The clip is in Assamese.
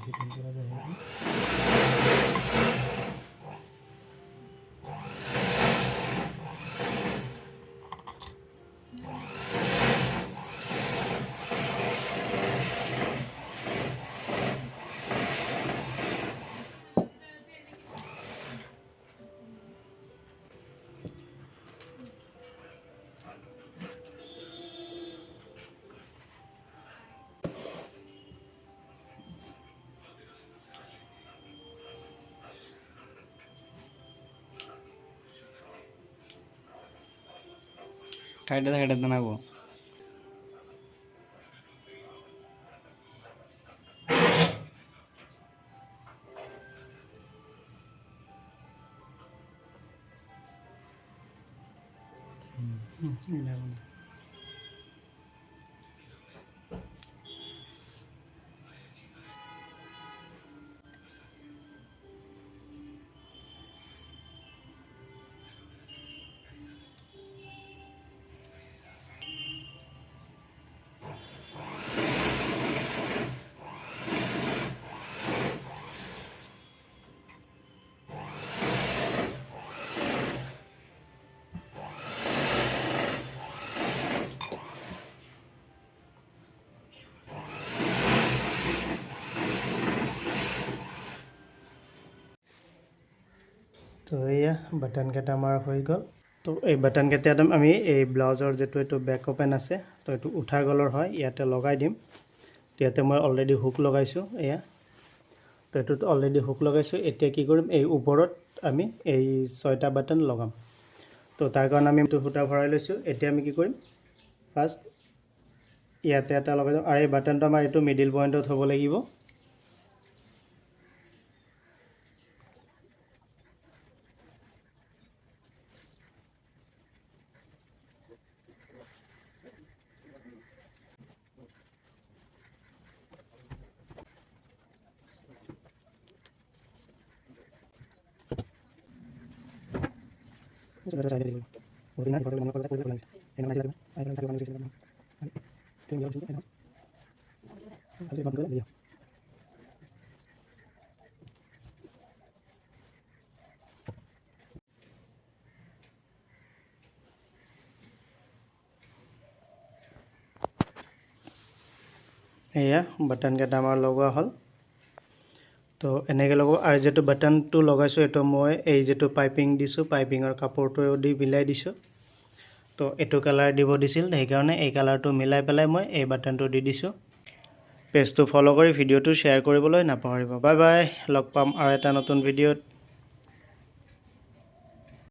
ফিটিং কৰা যায় কাইটা নাগো তো এয়া বাটন কেইটা মাৰা হৈ গ'ল তো এই বাটন কেইটা আমি এই ব্লাউজৰ যেটো এটো বেক ওপেন আছে তো এটো উঠা গলৰ হয় ইয়াতে লগাই দিম ইয়াতে মই অলৰেডি হুক লগাইছো এয়া তো এটো অলৰেডি হুক লগাইছো এতিয়া কি কৰিম এই ওপৰত আমি এই 6টা বাটন লগাম তো তাৰ কাৰণে আমি এটো ফুটা ভৰাই লৈছো এতিয়া আমি কি কৰিম ফাৰ্স্ট ইয়াতে এটা লগাই দিম আৰু এই বাটনটো আমাৰ এটো মিডল পইণ্টত হ'ব লাগিব Sudah saya dari ordinary kalau mau kalau ulang enak aja lagi ayo kita ulang sini itu yang sini enak ada bangga dia এয়া বাটন কেটা আমাৰ লগোৱা হল তো এনেকে লগো আৰু যেটো বাটনটো লগাইছো এটো মই এই যেটো পাইপিং দিছো পাইপিংৰ কাপোৰটো দি মিলাই দিছো তো এটো কালাৰ দিব দিছিল সেই কাৰণে এই কালাৰটো মিলাই পেলাই মই এই বাটনটো দি দিছো পেজটো ফলো কৰি ভিডিওটো শেয়াৰ কৰিবলৈ নাপাহৰিব বাই বাই লগ পাম আৰু এটা নতুন ভিডিওত